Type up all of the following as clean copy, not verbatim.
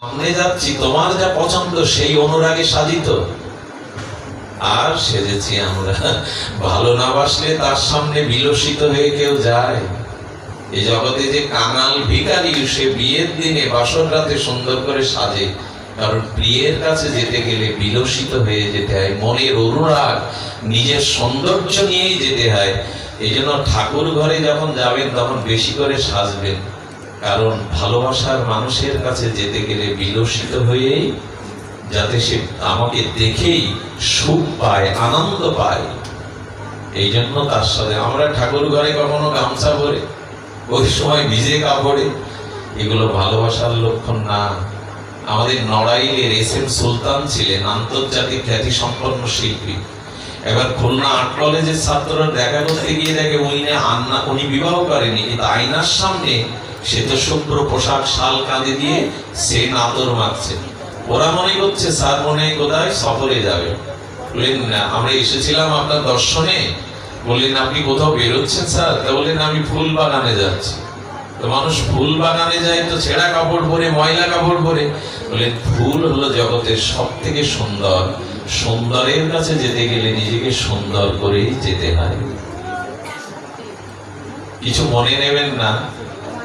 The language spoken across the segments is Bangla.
সামনে যাচ্ছি, তোমার যা পছন্দ সেই অনুরাগে সাজিত। আর সেজেছি আমরা। ভালো না বাসলে তার সামনে বিলসিত হয়ে কেউ যায়? এই জগতে যে কাঙাল ভিখারি, সে বিয়ের দিনে বাসর রাতে সুন্দর করে সাজে, কারণ প্রিয়ের কাছে যেতে গেলে বিলসিত হয়ে যেতে হয়, মনের অনুরাগ নিজের সৌন্দর্য নিয়েই যেতে হয়। এই জন্য ঠাকুর ঘরে যখন যাবেন তখন বেশি করে সাজবেন, কারণ ভালোবাসার মানুষের কাছে যেতে গেলে বিলসিত হয়েই, যাতে সে আমাকে দেখেই সুখ পায়, আনন্দ পায়। এই জন্য তার সাথে আমরা ঠাকুর ঘরে কখনো গামছা পরে, ওই সময় ভিজে কাপড়ে, এগুলো ভালোবাসার লক্ষণ না। আমাদের নড়াইলের এস.এম. সুলতান ছিলেন আন্তর্জাতিক খ্যাতি সম্পন্ন শিল্পী। এবার খুলনা আর্ট কলেজের ছাত্ররা দেখা করতে গিয়ে দেখে উনি বিবাহ করেনি, কিন্তু আয়নার সামনে শ্বেতশুভ্র পোশাক শাল কাঁধে দিয়ে সে নাতর মাখছে। ওরা মনে করছে স্যার মনে হয় কোথায় সফরে যাবে। বললেন আমরা এসেছিলাম আপনার দর্শনে। বললেন আপনি কোথাও বেরোচ্ছেন স্যার? তা বললেন আমি ফুল বাগানে যাচ্ছি। তো মানুষ ফুল বাগানে যায় তো ছেঁড়া কাপড় পরে, ময়লা কাপড় পরে। বললেন ফুল হলো জগতের সব থেকে সুন্দর, সুন্দরের কাছে যেতে গেলে নিজেকে সুন্দর করেই যেতে হয়। কিছু মনে নেবেন না,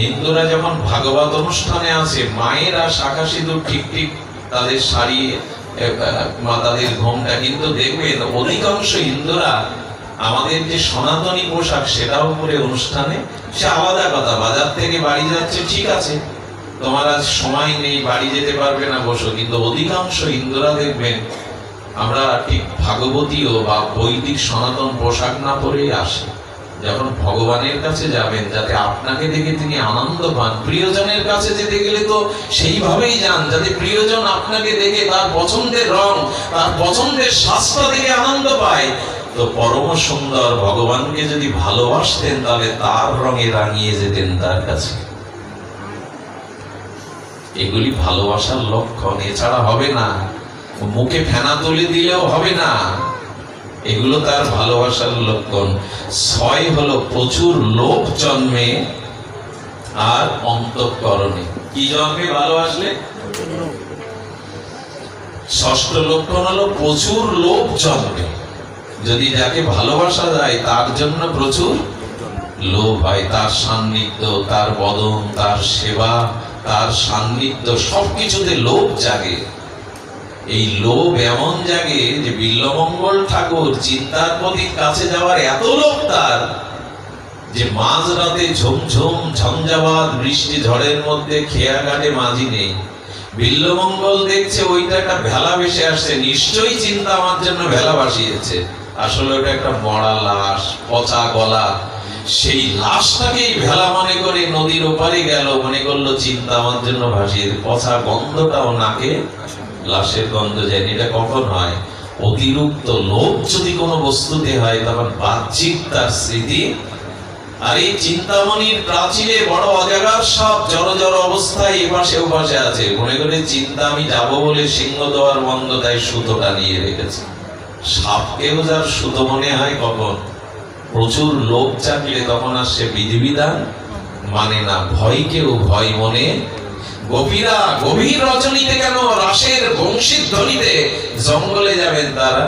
হিন্দুরা যখন ভাগবত অনুষ্ঠানে আসে, মায়েরা শাখা সিঁদুর ঠিক ঠিক তাদের শাড়ি, তাদের ঘোমটা, কিন্তু দেখবেন অধিকাংশ হিন্দুরা আমাদের যে সনাতনী পোশাক সেটাও পরে অনুষ্ঠানে। সে আলাদা কথা, বাজার থেকে বাড়ি যাচ্ছে ঠিক আছে, তোমার আজ সময় নেই, বাড়ি যেতে পারবে না, বসো। কিন্তু অধিকাংশ হিন্দুরা দেখবেন আমরা ঠিক ভাগবতীয় বা বৈদিক সনাতন পোশাক না পরেই আসে। যখন ভগবানের কাছে যাবেন, যাতে আপনাকে দেখে তিনি আনন্দ পান। প্রিয়জনের কাছে যেতে গেলে তো সেইভাবেই যান, যাতে প্রিয়জন আপনাকে দেখে তার পছন্দের রং, তার পছন্দের শাস্ত্র দেখে আনন্দ পায়। তো পরম সুন্দর ভগবানকে যদি ভালোবাসতেন, তাহলে তার রঙে রাঙিয়ে যেতেন তার কাছে। এগুলি ভালোবাসার লক্ষণ, এছাড়া হবে না। মুখে ফেনা তুলে দিলেও হবে না, এগুলো তার ভালোবাসার লক্ষণ। 6 হলো প্রচুর লোভ জন্মে আর অন্তঃকরণে। কি জন্মে ভালোবাসলে? 6ষ্ঠ লক্ষণ হলো প্রচুর লোভ জন্মে। যদি যাকে ভালোবাসা যায় তার জন্য প্রচুর লোভ হয়, তার সান্নিধ্য, তার বদন, তার সেবা, তার সান্নিধ্য, সবকিছুতে লোভ জাগে। এই লোভ এমন জাগে যে বিল্বমঙ্গল ঠাকুর চিন্তার পথিক কাছে যাওয়ার এত লোভ তার, যে মাঝরাতে ঝুমঝুম ঝঞ্ঝাবাত বৃষ্টি ঝড়ের মধ্যে খেয়া ঘাটে মাঝি নেই, বিল্বমঙ্গল দেখছে ওইটা একটা ভেলা ভেসে আসছে, নিশ্চয়ই চিন্তা আমার জন্য ভেলা ভাসিয়েছে। আসলে ওটা একটা মরা লাশ, পচা গলা। সেই লাশটাকেই ভেলা মনে করে নদীর ওপারে গেল, মনে করলো চিন্তা আমার জন্য ভাসিয়েছে। পচা গন্ধটাও নাকে, লাশের গন্ধ জানি। এটা কখন হয়? অতিরিক্ত লোভ যদি কোনো বস্তুতে হয়, তখন বাহ্যিক তার স্মৃতি। আর এই চিন্তামণির প্রাচীরে বড় অজাগার সাপ জড় জড় অবস্থায় এপাশে ওপাশে আছে। মনে করে চিন্তা আমি যাব বলে সিংহ দেওয়ার বন্ধ, তাই সুতোটা নিয়ে রেখেছে। সাপকেও যার সুতো মনে হয় কখন? প্রচুর লোভ চাকলে তখন আর সে বিধিবিধান মানে না। ভয়কেও ভয় মনে। গোপীরা গভীর রজনীতে কেন রাসের বংশীর ধ্বনিতে জঙ্গলে যাবেন তারা?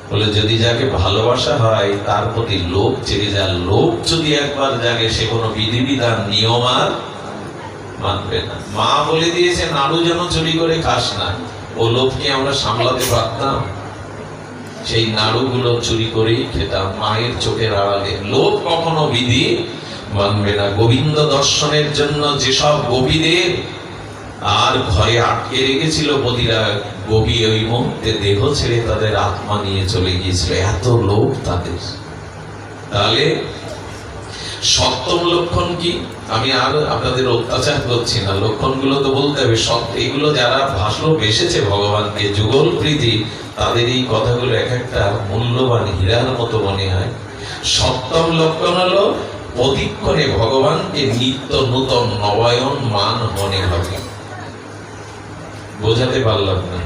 বলে যদি যাকে ভালোবাসা হয় তার প্রতি লোভ জেগে যায়। লোভ যদি একবার জাগে, সে কোনো বিধিবিধান নিয়ম আর মানবে না। মা বলে দিয়েছে নাড়ু যেন চুরি করে খাস না, ও লোভকে আমরা সামলাতে পারতাম? সেই নাড়ুগুলো চুরি করেই খেতাম মায়ের চোখের আড়ালে। লোভ কখনো বিধি মানবে না। গোবিন্দ দর্শনের জন্য যেসব গোপীদের আর ঘরে আটকে রেখেছিল পতিরা, গোপী ওই মুহূর্তে দেহ ছেড়ে তাদের আত্মা নিয়ে চলে গিয়েছিল, এত লোভ তাদের। তাহলে 7ম লক্ষণ কি? আমি আর আপনাদের অত্যাচার করছি না, লক্ষণগুলো তো বলতে হবে। এগুলো যারা ভালোবেসেছে ভগবানকে, যুগল প্রীতি, তাদের এই কথাগুলো এক একটা মূল্যবান হীরার মতো মনে হয়। 7ম লক্ষণ হলো প্রতিক্ষণে ভগবানকে নিত্য নূতন নবায়ন মান মনে হবে। বোঝাতে পারলাম না?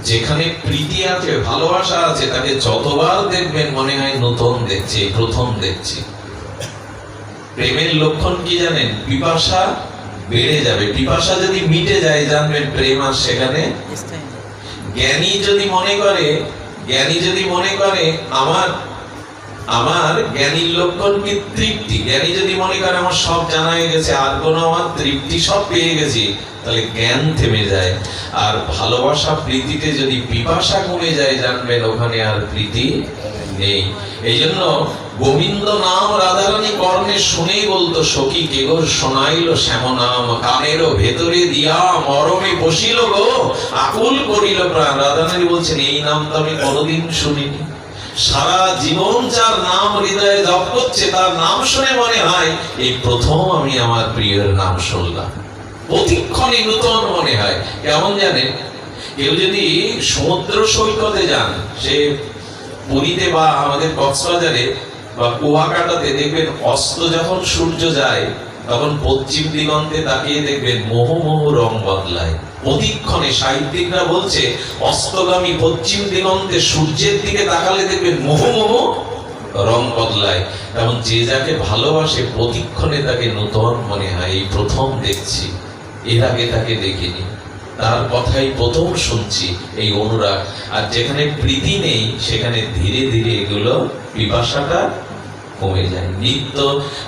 যেখানে প্রীতি আছে, ভালোবাসা আছে, তাকে যতবার দেখবেন মনে হয় নতুন দেখছি, প্রথম দেখছি। প্রেমের লক্ষণ কি জানেন? পিপাসা বেড়ে যাবে। পিপাসা যদি মিটে যায় জানবেন প্রেম আর সেখানে। জ্ঞানী যদি মনে করে আমার জ্ঞানীর লক্ষণ কি তৃপ্তি, জ্ঞানী যদি মনে করে আমার সব জানা হয়ে গেছে, আর কোনো আমার তৃপ্তি, সব পেয়ে গেছি, তাহলে জ্ঞান থেমে যায়। আর ভালোবাসা প্রীতিতে যদি পিপাসা কমে যায় জানবেন ওখানে আর প্রীতি নেই। এই জন্য গোবিন্দ নাম রাধারানী কর্ণে শুনেই বলতো, সখী কেগর শোনাইল শ্যাম নাম, কানেরও ভেতরে দিয়া মরমে বসিল গো, আকুল করিল প্রাণ। রাধারানী বলছেন এই নাম তো আমি কোনোদিন শুনিনি। সারা জীবন যার নাম হৃদয়ে জপ করছে, তার নাম শুনে মনে হয় এই প্রথম আমি আমার প্রিয়ের নাম শুনলাম। প্রতিক্ষণে নূতন মনে হয়। কেমন জানেন, কেউ যদি সমুদ্র সৈকতে যান, সে পুরীতে বা আমাদের কক্সবাজারে বা কুয়াকাটাতে, দেখবেন অস্ত যখন সূর্য যায় তখন পশ্চিম দিগন্তে তাকিয়ে দেখবেন মোহ রং বদলায়। প্রতিক্ষণে সাহিত্যিকরা বলছে অস্তগামী পশ্চিম দিগন্তে সূর্যের দিকে তাকালে দেখবেন মোহ রং বদলায়। তেমন যে যাকে ভালোবাসে প্রতিক্ষণে তাকে নূতন মনে হয়, এই প্রথম দেখছি, এর আগে তাকে দেখিনি, তার কথাই প্রথম শুনছি, এই অনুরাগ। আর যেখানে প্রীতি নেই সেখানে ধীরে ধীরে এগুলো পিপাসাটা কমে যায়। নিত্য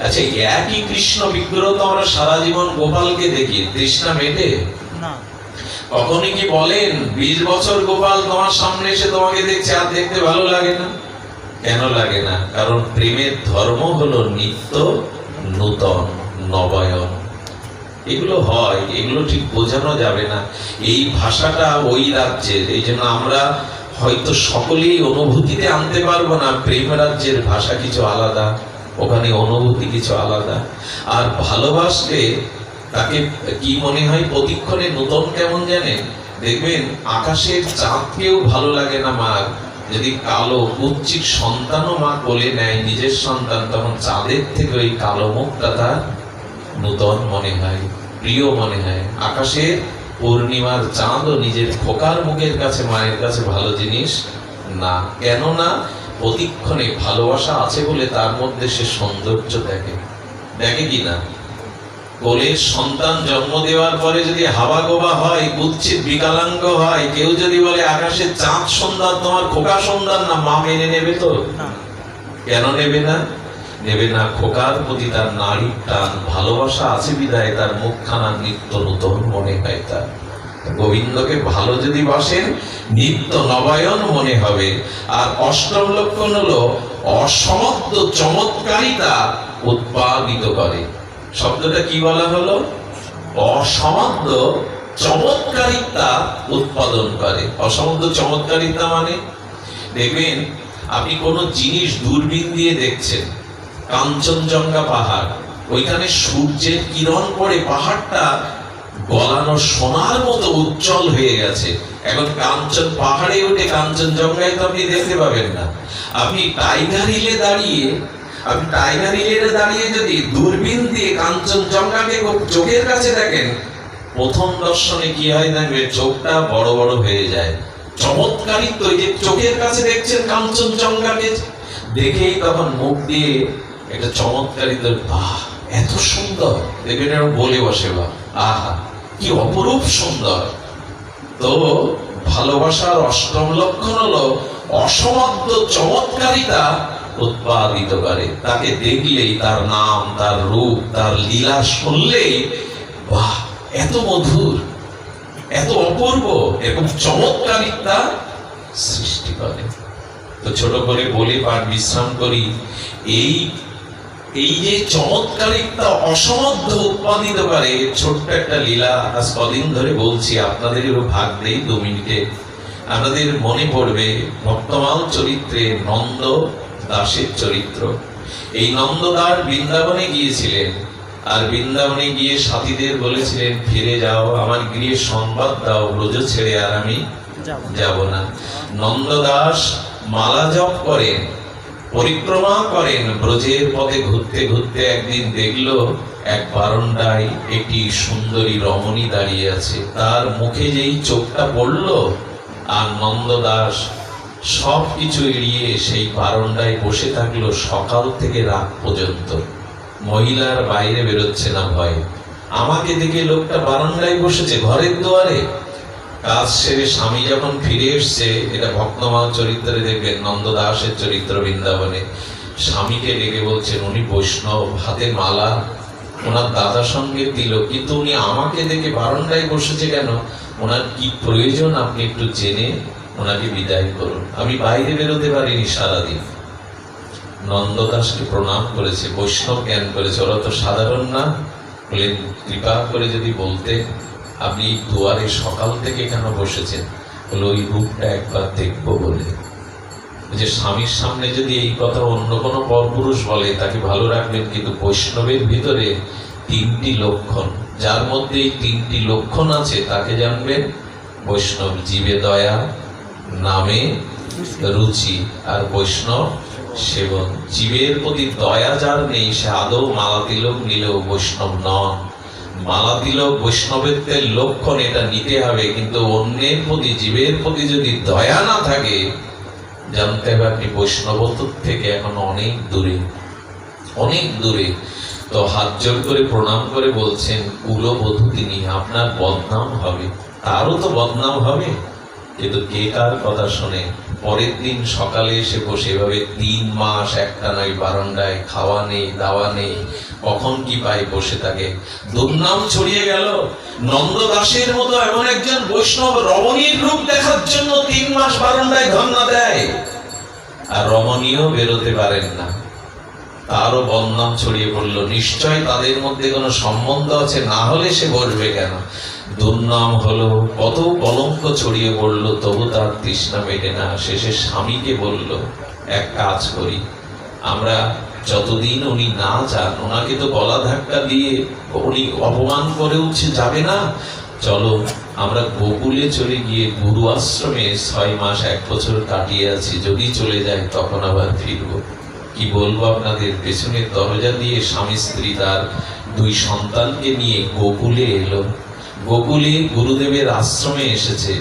আচ্ছা, একই কৃষ্ণ বিগ্রহ তো আমরা সারা জীবন গোপালকে দেখি, তৃষ্ণা মেটে না? কখনই কি বলেন 20 বছর গোপাল তোমার সামনে এসে তোমাকে দেখছে আর দেখতে ভালো লাগে না? কেন লাগে না? কারণ প্রেমের ধর্ম হলো নিত্য নূতন নবায়ন। এগুলো হয়, এগুলো ঠিক বোঝানো যাবে না। এই ভাষাটা ওই রাজ্যের, এই জন্য আমরা হয়তো সকলেই অনুভূতিতে আনতে পারবো না। প্রেম রাজ্যের ভাষা কিছু আলাদা, ওখানে অনুভূতি কিছু আলাদা। আর ভালোবাসলে তাকে কি মনে হয় প্রতিক্ষণে নূতন। কেমন জানেন, দেখবেন আকাশের চাঁদকেও ভালো লাগে না মার, যদি কালো কুচ্ছিত সন্তানও মা কোলে নেয় নিজের সন্তান, তখন চাঁদের থেকে ওই কালো মুখটা তার নূতন মনে হয়, প্রিয় মনে হয়। আকাশের পূর্ণিমার চাঁদও নিজের খোকার মুখের কাছে, মায়ের কাছে ভালো জিনিস না। কেন না? প্রতিক্ষণে ভালোবাসা আছে বলে তার মধ্যে সে সৌন্দর্য দেখে কি না? কোলের সন্তান জন্ম দেওয়ার পরে যদি হাওয়া গোবা হয়, কুচ্ছিত বিকলাঙ্গ হয়, কেউ যদি বলে আকাশের চাঁদ সুন্দর, তোমার খোকা সুন্দর না, মা মেনে নেবে তো? কেন নেবে না? নেবে না। খোকার প্রতি তার নারীর টান, ভালোবাসা আছে বিদায় তার মুখখানা নিত্য নূতন মনে হয়। তার গোবিন্দকে ভালো যদি বাসেন নিত্য নবায়ন মনে হবে। আর অষ্টম লক্ষণ হলো অসমদ্দ চমৎকারিতা উৎপাদিত করে। শব্দটা কি বলা হলো? অসমদ্দ চমৎকারিতা উৎপাদন করে। অসমদ্দ চমৎকারিতা মানে, দেখবেন আপনি কোন জিনিস দূরবীন দিয়ে দেখছেন, কাঞ্চনজঙ্ঘা পাহাড়, ওইখানে সূর্যের কিরণ পড়ে পাহাড়টা গলানো সোনার মতো উজ্জ্বল হয়ে গেছে। এখন কাঞ্চন পাহাড়ে উঠে কাঞ্চনজঙ্ঘায় তো আপনি দেখতে পাবেন না। আপনি টাইগার হিলে দাঁড়িয়ে যদি দূরবীন দিয়ে কাঞ্চনজঙ্ঘাকে চোখের কাছে দেখেন, প্রথম দর্শনে কি হয় দেখবেন চোখটা বড় বড় হয়ে যায়। চমৎকারিত্ব, যে চোখের কাছে দেখছেন কাঞ্চনজঙ্ঘাকে, দেখেই তখন মুখ দিয়ে একটা চমৎকারিত্ব, বাহ এত সুন্দর, দেখবেন বলে বসে, বা আহা কি অপরূপ সুন্দর। তো ভালোবাসার অষ্টম লক্ষণ হলো অসমাপ্ত চমৎকারিতা উৎপাদিত করে। তাকে দেখলেই, তার নাম, তার রূপ, তার লীলা শুনলেই বাহ এত মধুর, এত অপূর্ব, এরকম চমৎকারিতা সৃষ্টি করে। তো ছোট করে বলি, পাঠ বিশ্রাম করি। এই যে চমৎকারিতা অসমদ্ধ উৎপাদিত করে, ছোট্ট একটা লীলা আজ কদিন ধরে বলছি, আপনাদেরও ভাগ দেই 2 মিনিটে। আপনাদের মনে পড়বে ভক্তমাল চরিত্রে নন্দ দাসের চরিত্র। এই নন্দদাস বৃন্দাবনে গিয়েছিলেন, আর বৃন্দাবনে গিয়ে সাথীদের বলেছিলেন, ফিরে যাও, আমার গৃহে সংবাদ দাও, ব্রজ ছেড়ে আর আমি যাব না। নন্দদাস মালা জপ করেন, পরিক্রমা করেন, ব্রজের পথে ঘুরতে ঘুরতে একদিন দেখলো এক বারান্দায় একটি সুন্দরী রমণী দাঁড়িয়ে আছে। তার মুখে যেই চোখটা পড়লো, আর নন্দদাস সবকিছু এড়িয়ে সেই বারান্দায় বসে থাকলো সকাল থেকে রাত পর্যন্ত। মহিলার বাইরে বেরোচ্ছে না ভয়ে, আমাকে দেখে লোকটা বারান্দায় বসেছে, ঘরের দুয়ারে। কাজ সেরে স্বামী যখন ফিরে এসছে, এটা ভক্তমাল চরিত্রে দেখবেন, নন্দদাসের চরিত্র বৃন্দাবনে, স্বামীকে ডেকে বলছেন উনি বৈষ্ণব, হাতে মালা, ওনার দাদা সঙ্গে দিল, কিন্তু উনি আমাকে দেখে বারান্দায় বসেছে কেন, ওনার কি প্রয়োজন আপনি একটু জেনে ওনাকে বিদায় করুন। আমি বাইরে বেরোতে পারিনি সারাদিন। নন্দদাসকে প্রণাম করেছে, বৈষ্ণব জ্ঞান করেছে, ওরা তো সাধারণ না। বললেন কৃপা করে যদি বলতে আপনি দুয়ারে সকাল থেকে কেন বসেছেন? বলে ওই রূপটা একবার দেখবো বলে। যে স্বামীর সামনে যদি এই কথা অন্য কোনো পরপুরুষ বলে তাকে ভালো রাখবেন, কিন্তু বৈষ্ণবের ভিতরে 3টি লক্ষণ, যার মধ্যে এই 3টি লক্ষণ আছে তাকে জানবেন বৈষ্ণব। জীবে দয়া, নামে রুচি, আর বৈষ্ণব সেবন। জীবের প্রতি দয়া যার নেই সে আদৌ মালা তিলক নিলেও বৈষ্ণব নন। মালা তিলক বৈষ্ণবের লক্ষণ, এটা নিতে হবে, কিন্তু অন্যের প্রতি, জীবের প্রতি যদি দয়া না থাকে, জানতে হবে আপনি বৈষ্ণবত্ব থেকে এখন অনেক দূরে, অনেক দূরে। তো হাত জোর করে প্রণাম করে বলছেন কুলবধূ তিনি, আপনার বদনাম হবে। তারও তো বদনাম হবে, কিন্তু কে কার কথা শোনে? পরের দিন সকালে এসে বসে এভাবে 3 মাস একটানা বারান্দায়, খাওয়া নেই, দাওয়া নেই, কখন কি পায় বসে থাকে। দুর্নাম ছড়িয়ে গেল। নন্দদাসের মতো এমন একজন বৈষ্ণব রমণীর রূপ দেখার জন্য 3 মাস বারান্দায় ধর্ণা দেয়, আর রমণীও বেরোতে পারেন না, তারও বদনাম ছড়িয়ে পড়লো। নিশ্চয় তাদের মধ্যে কোনো সম্বন্ধ আছে, না হলে সে বসবে কেন? দুর্নাম হলো, কত কলঙ্ক ছড়িয়ে পড়লো, তবু তার তৃষ্ণা মেটে না। শেষে স্বামীকে বলল এক কাজ করি, আমরা যতদিন উনি না যান, ওনাকে তো গলা ধাক্কা দিয়ে উনি অপমান করে উঠছে, যাবে না, চলো আমরা গোকুলে চলে গিয়ে গুরু আশ্রমে 6 মাস 1 বছর কাটিয়ে আছি, যদি চলে যায় তখন আবার ফিরবো। কি বলবো আপনাদের, পেছনের দরজা দিয়ে স্বামী স্ত্রী তার 2 সন্তানকে নিয়ে গোকুলে এলো। গোকুলে গুরুদেবের আশ্রমে এসেছে।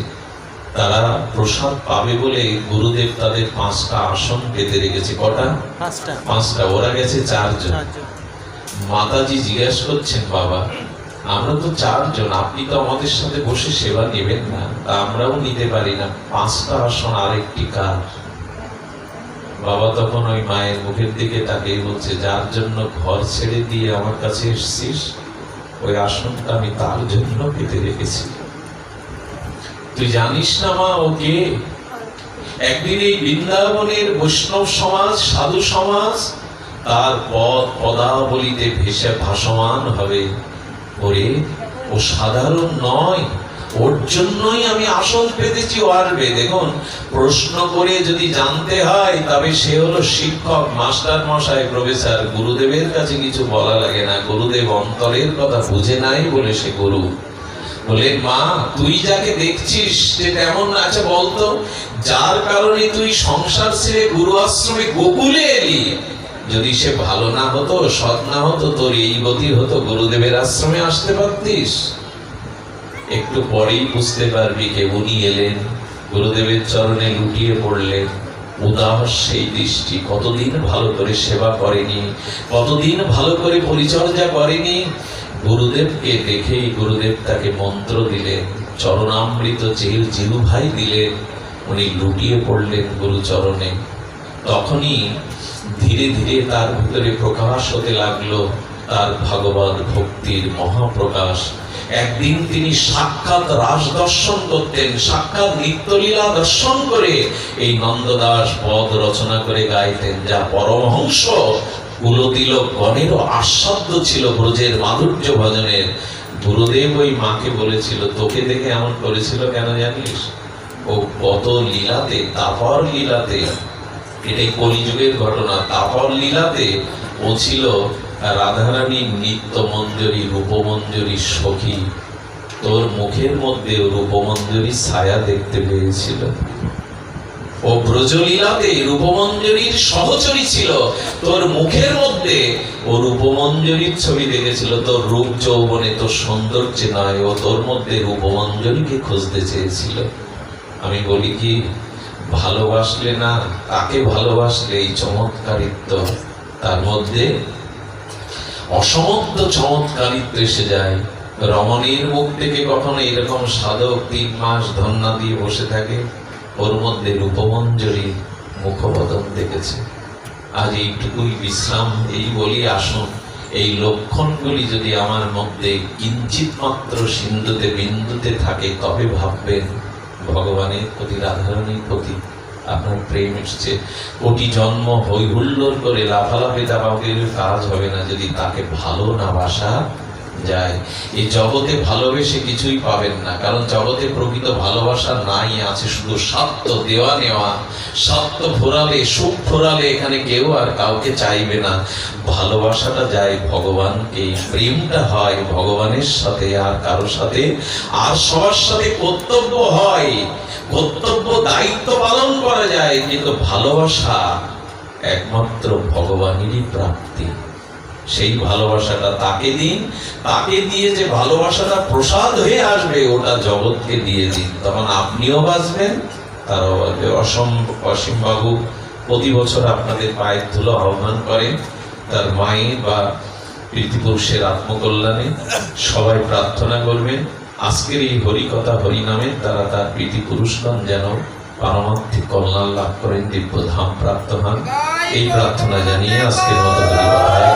তারা প্রসাদ পাবে বলে গুরুদেব তাদের 5টা আসন পেতে রেখেছে। কটা? 5টা। ওরা গেছে 4 জন। মাতাজি জিজ্ঞেস করছেন, বাবা আমরা তো 4 জন, আপনি তো আমাদের সাথে বসে সেবা নেবেন না? তা আমরাও নিতে পারি না, 5টা আসন আরেকটি কার? বাবা তখন ওই মায়ের মুখের দিকে তাকিয়ে বলছে, যার জন্য ঘর ছেড়ে দিয়ে আমার কাছে এসেছিস, ওই আসনটা আমি তার জন্য পেতে রেখেছি। তুই জানিস না মা ওকে? একদিন এই বৃন্দাবনের বৈষ্ণব সমাজ, সাধু সমাজ তার পদ পদাবলিতে ভেসে ভাসমান হবে। ওরে ও সাধারণ নয়, ওর জন্যই আমি আসন পেতেছি, ও আসবে। দেখুন, প্রশ্ন করে যদি জানতে হয় তবে সে হলো শিক্ষক, মাস্টার মশাই, প্রফেসর। গুরুদেবের কাছে কিছু বলা লাগে না, গুরুদেব অন্তরের কথা বুঝে নাই বলে সে গুরু। বলে মা তুই যাকে দেখছিস সে কেমন আছে বলতো, যার কারণে তুই সংসার ছেড়ে গুরু আশ্রমে গোকুলে এলি, যদি সে ভালো না হতো, সৎ না হতো, তোর এই গতি হতো, গুরুদেবের আশ্রমে আসতে পারতিস? একটু পরেই বুঝতে পারবি কে উনি এলেন, গুরুদেবের চরণে লুটিয়ে পড়লেন। উদাস সেই দৃষ্টি, কতদিন ভালো করে সেবা করেনি, কতদিন ভালো করে পরিচর্যা করেনি। গুরুদেবকে দেখেই গুরুদেব তাকে মন্ত্র দিলেন, চরণামৃত জিরু ভাই দিলেন, উনি লুটিয়ে পড়লেন গুরুচরণে। তখনই ধীরে ধীরে তার ভিতরে প্রকাশ হতে লাগলো তার ভগবত ভক্তির মহাপ্রকাশ। একদিন তিনি সাক্ষাৎ রাস দর্শন করতেন, সাক্ষাৎ নিত্যলীলা দর্শন করে এই নন্দদাস পদ রচনা করে গাইতেন, যা পরমহংস কুলতিলক গণেরও আস্বাদ্য ছিল ব্রজের মাধুর্য ভজনের। গুরুদেব ওই মাকে বলেছিল, তোকে দেখে এমন করেছিল কেন জানিস? ও কত লীলাতে, তাপর লীলাতে, এটাই কলিযুগের ঘটনা, তাপর লীলাতে ও ছিল রাধারানীর নিত্য মঞ্জরি, রূপমঞ্জরি সখী। তোর মুখের মধ্যে রূপমঞ্জরির ছায়া দেখতে পেয়েছিল। ও ব্রজলীলাতে রূপমঞ্জরির সহচরী ছিল, তোর মুখের মধ্যে ও রূপমঞ্জরির ছবি দেখেছিল। তোর রূপ যৌবনে, তোর সৌন্দর্যে নয়, ও তোর মধ্যে রূপমঞ্জরিকে খুঁজতে চেয়েছিল। আমি বলি কি, ভালোবাসলে না, তাকে ভালোবাসলে এই চমৎকারিত্ব তার মধ্যে। অসমর্থ চমৎকারিত্ব এসে যায়। রমণীর মুখ থেকে কখনো এরকম সাধক 3 মাস ধন্না দিয়ে বসে থাকে, ওর মধ্যে রূপমঞ্জরি মুখবদন দেখেছে। আজ এইটুকুই বিশ্রাম, এই বলি আসুন এই লক্ষণগুলি যদি আমার মধ্যে কিঞ্চিত মাত্র সিন্ধুতে বিন্দুতে থাকে, তবে ভাববেন ভগবানের প্রতি, রাধারানীর প্রতি আপনার প্রেম এসছে। কোটি জন্ম হই হুল্লোড় করে লাফালাফি দাবাকে কাজ হবে না যদি তাকে ভালো না বাসা যায়। এই জগতে ভালোবেসে কিছুই পাবেন না, কারণ জগতে প্রকৃত ভালোবাসা নাই, আছে শুধু স্বার্থ দেওয়া নেওয়া। স্বার্থ ফোরালে, সুখ ফোরালে এখানে কেউ আর কাউকে চাইবে না। ভালোবাসাটা যায় ভগবানকে, প্রেমটা হয় ভগবানের সাথে, আর কারো সাথে, আর সবার সাথে কর্তব্য হয়, কর্তব্য দায়িত্ব পালন করা যায়, কিন্তু ভালোবাসা একমাত্র ভগবানেরই প্রাপ্তি। সেই ভালোবাসাটা তাকে দিন, তাকে দিয়ে যে ভালোবাসাটা প্রসাদ হয়ে আসবে ওটা জগৎকে দিয়ে দিন, তখন আপনিও বাঁচবেন, তারাও বাঁচবে। অসীম বাবু প্রতি বছর আপনাদের পায়ের ধুলো আহ্বান করেন তার মায়ের বা পৃথিপুরুষের আত্মকল্যাণে। সবাই প্রার্থনা করবেন আজকের এই হরিকথা হরিনামে তারা তার পৃথিপুরুষগণ যেন পারমার্থিক কল্যাণ লাভ করেন, দিব্য ধাম প্রাপ্ত হন। এই প্রার্থনা জানিয়ে আজকের মতো হরিকথায়